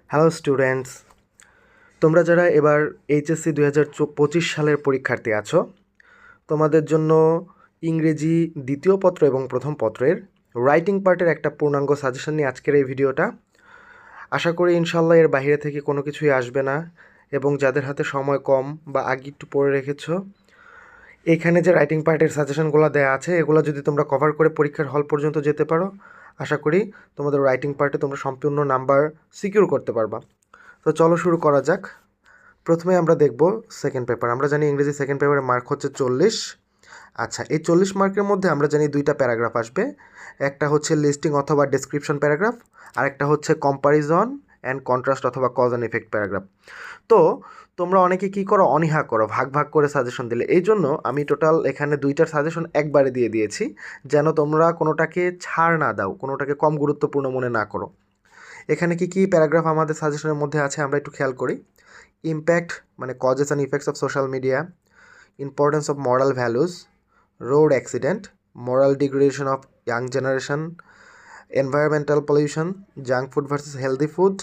Hello students, তোমরা যারা এবার এইচএসসি 2025 সালের পরীক্ষার্থী আছো, তোমাদের জন্য ইংরেজি দ্বিতীয় পত্র এবং প্রথম পত্রের রাইটিং পার্টের একটা পূর্ণাঙ্গ সাজেশন নিয়ে আজকের এই ভিডিওটা। আশা করি ইনশাল্লাহ এর বাইরে থেকে কোনো কিছুই আসবে না, এবং যাদের হাতে সময় কম বা আগে একটু পড়ে রেখেছো, এখানে যে রাইটিং পার্টের সাজেশনগুলো দেওয়া আছে এগুলো যদি তোমরা কভার করে পরীক্ষার হল পর্যন্ত যেতে পারো, আশা করি তোমাদের রাইটিং পার্টে তোমরা সম্পূর্ণ নাম্বার সিকিউর করতে পারবা। তো চলো শুরু করা যাক। প্রথমে আমরা দেখব সেকেন্ড পেপার। আমরা জানি ইংরেজি সেকেন্ড পেপারের মার্ক হচ্ছে 40। আচ্ছা, এই 40 মার্কের মধ্যে আমরা জানি দুইটা প্যারাগ্রাফ আসবে। একটা হচ্ছে লিস্টিং অথবা ডেসক্রিপশন প্যারাগ্রাফ, আর একটা হচ্ছে কম্পারিজন অ্যান্ড কন্ট্রাস্ট অথবা কজ অ্যান্ড ইফেক্ট প্যারাগ্রাফ। তো তোমরা অনেকে কী করো, অনীহা করো ভাগ ভাগ করে সাজেশন দিলে। এই জন্য আমি টোটাল এখানে দুইটার সাজেশন একবারে দিয়ে দিয়েছি, যেন তোমরা কোনোটাকে ছাড় না দাও, কোনোটাকে কম গুরুত্বপূর্ণ মনে না করো। এখানে কি কি প্যারাগ্রাফ আমাদের সাজেশনের মধ্যে আছে আমরা একটু খেয়াল করি। ইম্প্যাক্ট মানে causes and effects of social media, importance of moral values, road accident, moral degradation of young generation, environmental pollution, junk food versus healthy food.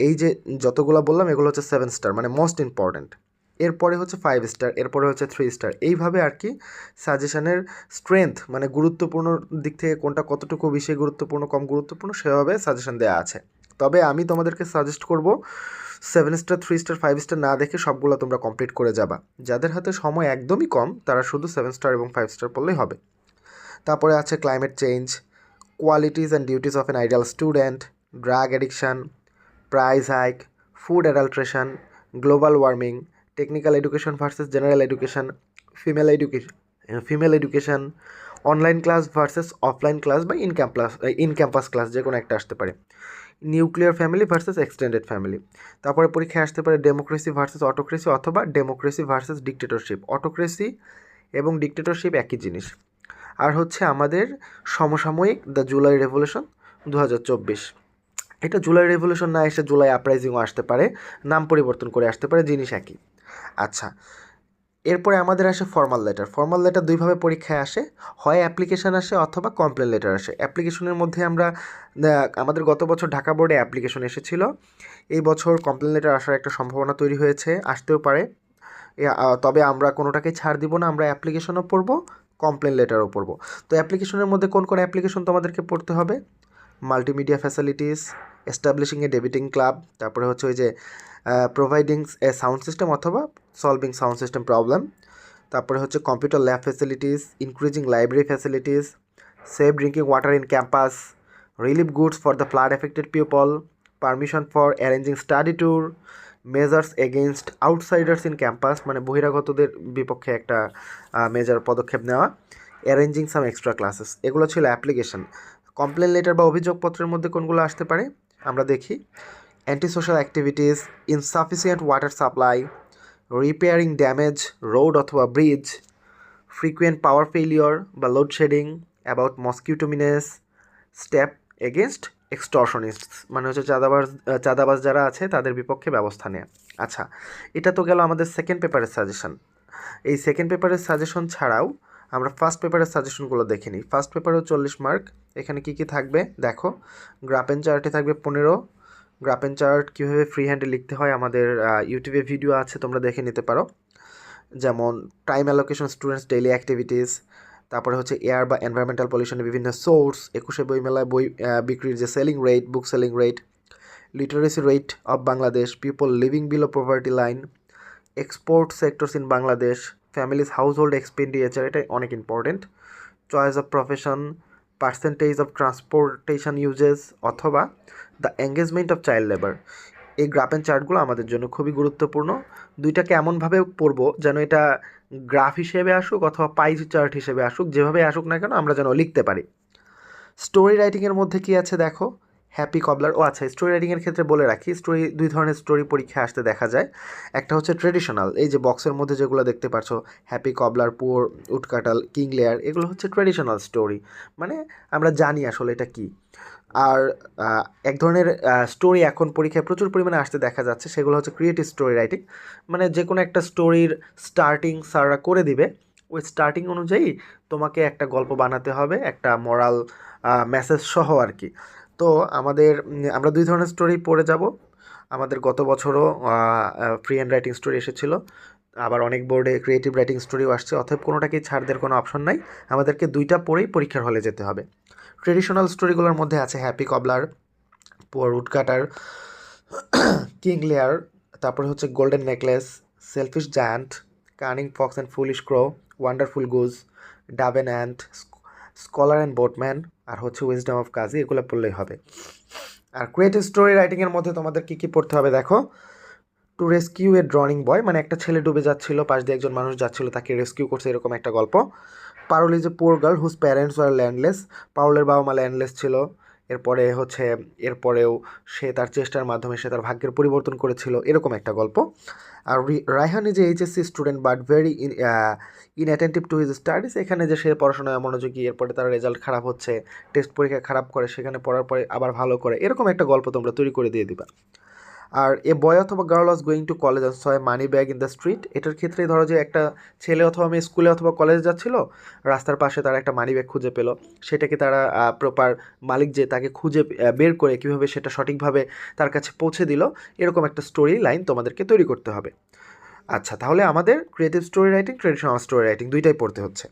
এই যে যতগুলো বললাম এগুলো হচ্ছে 7 স্টার মানে মোস্ট ইম্পর্ট্যান্ট। এরপরে হচ্ছে 5 স্টার, এরপরে হচ্ছে 3 স্টার। এইভাবে আর কি সাজেশনের স্ট্রেংথ মানে গুরুত্বপূর্ণ দিক থেকে কোনটা কতটুকু বেশি গুরুত্বপূর্ণ কম গুরুত্বপূর্ণ সেভাবে সাজেশন দেওয়া আছে। তবে আমি তোমাদেরকে সাজেস্ট করব 7 স্টার 3 স্টার 5 স্টার না দেখে সবগুলো তোমরা কমপ্লিট করে যাবা। যাদের হাতে সময় একদমই কম তারা শুধু 7 স্টার এবং 5 স্টার পড়লেই হবে। তারপরে আছে climate change, qualities and duties of an ideal student, drug addiction, price hike, food adulteration, global warming, technical education versus general education, female education, online class versus offline class বা in campus class যে কোনো একটা আসতে পারে, nuclear family versus extended family. তারপরে পরীক্ষায় আসতে পারে ডেমোক্রেসি ভার্সেস অটোক্রেসি অথবা ডেমোক্রেসি ভার্সেস ডিক্টেটরশিপ। অটোক্রেসি এবং ডিক্টেটরশিপ একই জিনিস। আর হচ্ছে আমাদের সমসাময়িক দ্য জুলাই রেভলিউশন 2024। এটা জুলাই রেভলিউশন না এসে জুলাই আপরাইজিংও আসতে পারে, নাম পরিবর্তন করে আসতে পারে, জিনিস একই। আচ্ছা, এরপরে আমাদের আসে ফর্মাল লেটার। ফর্মাল লেটার দুইভাবে পরীক্ষায় আসে, হয় অ্যাপ্লিকেশান আসে অথবা কমপ্লেন লেটার আসে। অ্যাপ্লিকেশনের মধ্যে আমরা আমাদের গত বছর ঢাকা বোর্ডে অ্যাপ্লিকেশন এসেছিল, এই বছর কমপ্লেন লেটার আসার একটা সম্ভাবনা তৈরি হয়েছে, আসতেও পারে। তবে আমরা কোনোটাকেই ছাড় দিব না, আমরা অ্যাপ্লিকেশনও পড়ব, কমপ্লেন লেটারও পড়ব। তো অ্যাপ্লিকেশনের মধ্যে কোন কোন অ্যাপ্লিকেশন তোমাদেরকে পড়তে হবে? মাল্টিমিডিয়া ফ্যাসিলিটিস, এস্টাবলিশিং এ ডেবিটিং ক্লাব, তারপরে হচ্ছে ওই যে প্রোভাইডিং এ সাউন্ড সিস্টেম অথবা সলভিং সাউন্ড সিস্টেম প্রবলেম, তারপরে হচ্ছে computer lab facilities, increasing library facilities, safe drinking water in campus, relief goods for the flood affected people, permission for arranging study tour, measures against outsiders in campus মানে বহিরাগতদের বিপক্ষে একটা measure পদক্ষেপ নেওয়া, arranging some extra classes. এগুলো ছিল application. Complain letter বা অভিযোগপত্রের মধ্যে কোনগুলো আসতে পারে আমরা দেখি। Anti social activities, insufficient water supply, repairing damage road অথবা ব্রিজ, ফ্রিকুয়েন্ট পাওয়ার ফেলিওর বা load shedding, about mosquito menace, step against extortionists মানে হচ্ছে চাঁদাবাজ যারা আছে তাদের বিপক্ষে ব্যবস্থা নেওয়া। আচ্ছা, এটা তো গেল আমাদের সেকেন্ড পেপারের সাজেশন। এই সেকেন্ড পেপারের সাজেশন ছাড়াও আমরা ফার্স্ট পেপারের সাজেশনগুলো দেখে নিই। ফার্স্ট পেপারেও 40 মার্ক। এখানে কী কী থাকবে দেখো। গ্রাফ অ্যান্ড চার্টে থাকবে 15। গ্রাফ অ্যান্ড চার্ট কীভাবে ফ্রি হ্যান্ডে লিখতে হয় আমাদের ইউটিউবে ভিডিও আছে, তোমরা দেখে নিতে পারো। যেমন time allocation, students daily activities, তারপরে হচ্ছে এয়ার বা এনভায়রনমেন্টাল পলিউশনের বিভিন্ন সোর্স, 21শে বইমেলায় বই বিক্রির যে selling rate, book selling rate, literacy rate of Bangladesh, people living below poverty line, export sectors in Bangladesh, families household expenditure, এটা অনেক important, choice of profession, percentage of transportation uses অথবা the engagement of child labour. এই graph and চার্টগুলো আমাদের জন্য খুবই গুরুত্বপূর্ণ। দুইটাকে এমনভাবে পড়বো যেন এটা গ্রাফ হিসেবে আসুক অথবা পাই চার্ট হিসেবে আসুক, যেভাবে আসুক না কেন আমরা যেন লিখতে পারি। স্টোরি রাইটিংয়ের মধ্যে কি আছে দেখো। হ্যাপি কবলার, ও আচ্ছা, স্টোরি রাইটিংয়ের ক্ষেত্রে বলে রাখি, স্টোরি দুই ধরনের স্টোরি পরীক্ষা আসতে দেখা যায়। একটা হচ্ছে ট্রেডিশনাল, এই যে বক্সের মধ্যে যেগুলো দেখতে পাচ্ছ, happy cobbler, poor woodcutter, king Lear, এগুলো হচ্ছে ট্রেডিশনাল স্টোরি, মানে আমরা জানি আসলে এটা কী। আর এক ধরনের স্টোরি এখন পরীক্ষায় প্রচুর পরিমাণে আসতে দেখা যাচ্ছে, সেগুলো হচ্ছে ক্রিয়েটিভ স্টোরি রাইটিং, মানে যে কোনো একটা স্টোরির স্টার্টিং স্যাররা করে দিবে, ওই স্টার্টিং অনুযায়ী তোমাকে একটা গল্প বানাতে হবে, একটা মরাল মেসেজ সহ আর কি। তো আমরা দুই ধরনের স্টোরি পড়ে যাব। আমাদের গত বছরও ফ্রি হ্যান্ড রাইটিং স্টোরি এসেছিল, আবার অনেক বোর্ডে ক্রিয়েটিভ রাইটিং স্টোরিও আসছে। অতএব কোনোটাকেই ছাড় দেওয়ার কোনো অপশন নাই, আমাদেরকে দুইটা পড়েই পরীক্ষার হলে যেতে হবে। ট্রেডিশনাল স্টোরিগুলোর মধ্যে আছে happy cobbler, poor woodcutter, king Lear, তারপরে হচ্ছে golden necklace, selfish giant, cunning fox and foolish crow, wonderful goose, ডাবেন অ্যান্ড, স্কলার অ্যান্ড বোটম্যান, আর হচ্ছে উইজডম অফ কাজী। এগুলো পড়লেই হবে। আর ক্রিয়েটিভ স্টোরি রাইটিংয়ের মধ্যে তোমাদের কী কী পড়তে হবে দেখো। টু রেস্কিউ এ ড্রনিং বয়, মানে একটা ছেলে ডুবে যাচ্ছিল, পাশ দিয়ে একজন মানুষ যাচ্ছিল, তাকে রেস্কিউ করছে, এরকম একটা গল্প। Parul is a poor girl whose parents were landless, পারুলের বাবা মা ল্যান্ডলেস ছিল। এরপরেও সে তার চেষ্টার মাধ্যমে সে তার ভাগ্যের পরিবর্তন করেছিল, এরকম একটা গল্প। আর Raihan is a HSC student but very inattentive to his studies, এখানে যে সে পড়াশোনায় মনোযোগী, এরপরে তার রেজাল্ট খারাপ হচ্ছে, টেস্ট পরীক্ষা খারাপ করে, সেখানে পড়ার পরে আবার ভালো করে, এরকম একটা গল্প তোমরা তৈরি করে দিয়ে দিবা। আর এ বয় অথবা girl was going to college and saw A money bag in the street, এটার ক্ষেত্রে ধরো যে একটা ছেলে অথবা মেয়ে স্কুলে অথবা কলেজে যাচ্ছিল, রাস্তার পাশে তারা একটা মানি ব্যাগ খুঁজে পেলো, সেটাকে তারা প্রপার মালিক যে তাকে খুঁজে বের করে কীভাবে সেটা সঠিকভাবে তার কাছে পৌঁছে দিল, এরকম একটা স্টোরি লাইন তোমাদেরকে তৈরি করতে হবে। আচ্ছা, তাহলে আমাদের creative story writing, traditional story writing দুইটাই পড়তে হচ্ছে।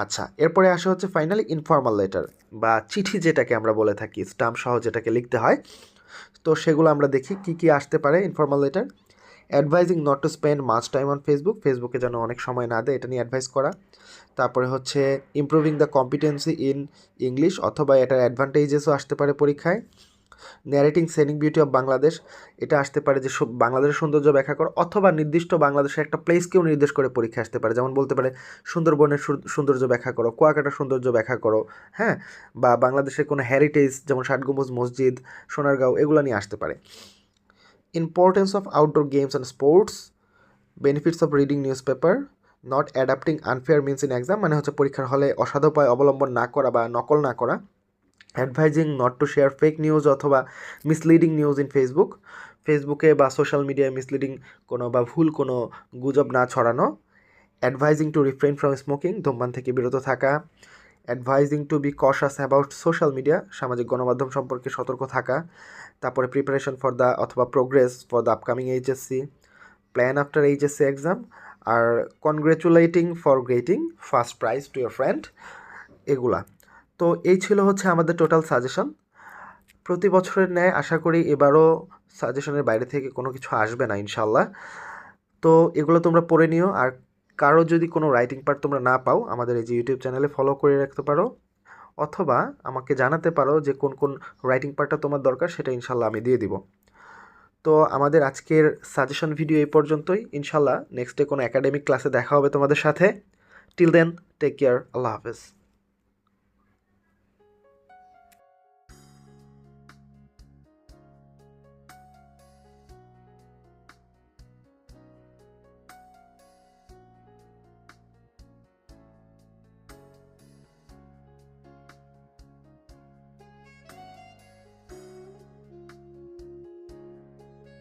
আচ্ছা, এরপরে আসা হচ্ছে ফাইনালি ইনফর্মাল লেটার বা চিঠি, যেটাকে আমরা বলে থাকি, স্টাম্প সহ যেটাকে লিখতে হয়। তো সেগুলো আমরা দেখি কি কি আসতে পারে informal letter. Advising not to spend much time on Facebook, ফেসবুকে যেন অনেক সময় না দেয়, এটা নিয়ে অ্যাডভাইস করা। তারপরে হচ্ছে improving the competency in English, অথবা এটার অ্যাডভান্টেজেসও আসতে পারে পরীক্ষায়। ন্যারেটিং সেনিক বিউটি অফ বাংলাদেশ, এটা আসতে পারে যে বাংলাদেশের সৌন্দর্য ব্যাখ্যা করো, অথবা নির্দিষ্ট বাংলাদেশের একটা প্লেসকেও নির্দেশ করে পরীক্ষা আসতে পারে, যেমন বলতে পারে সুন্দরবনের সৌন্দর্য ব্যাখ্যা করো, কুয়াকাটার সৌন্দর্য ব্যাখ্যা করো, হ্যাঁ, বা বাংলাদেশের কোনো হেরিটেজ যেমন ষাট গম্বুজ মসজিদ, সোনারগাঁও, এগুলো নিয়ে আসতে পারে। Importance of outdoor games and sports, benefits of reading news paper, not adapting unfair means in exam, মানে হচ্ছে পরীক্ষার হলে অসাধু উপায় অবলম্বন না করা বা নকল না করা। Advising not to share fake news অথবা মিসলিডিং নিউজ ইন ফেসবুক, ফেসবুকে বা সোশ্যাল মিডিয়ায় মিসলিডিং কোনো বা ভুল কোনো গুজব না ছড়ানো। Advising to refrain from smoking, ধূমপান থেকে বিরত থাকা। Advising to be conscious about social media, সামাজিক গণমাধ্যম সম্পর্কে সতর্ক থাকা। তারপরে প্রিপারেশন ফর দ্য অথবা progress for the upcoming HSC, plan after HSC exam, আর congratulating for getting first prize to your friend, এগুলা। তো এই ছিল হচ্ছে আমাদের টোটাল সাজেশন। প্রতি বছরের ন্যায় আশা করি এবারও সাজেশনের বাইরে থেকে কোনো কিছু আসবে না ইনশাল্লাহ। তো এগুলো তোমরা পড়ে নিও, আর কারো যদি কোনো রাইটিং পার্ট তোমরা না পাও, আমাদের এই যে ইউটিউব চ্যানেলে ফলো করে রাখতে পারো, অথবা আমাকে জানাতে পারো যে কোন কোন রাইটিং পার্টটা তোমার দরকার, সেটা ইনশাল্লাহ আমি দিয়ে দিব। তো আমাদের আজকের সাজেশন ভিডিও এই পর্যন্তই। ইনশাল্লাহ নেক্সট ডে কোনো একাডেমিক ক্লাসে দেখা হবে তোমাদের সাথে। টিল দেন, টেক কেয়ার, আল্লাহ হাফেজ।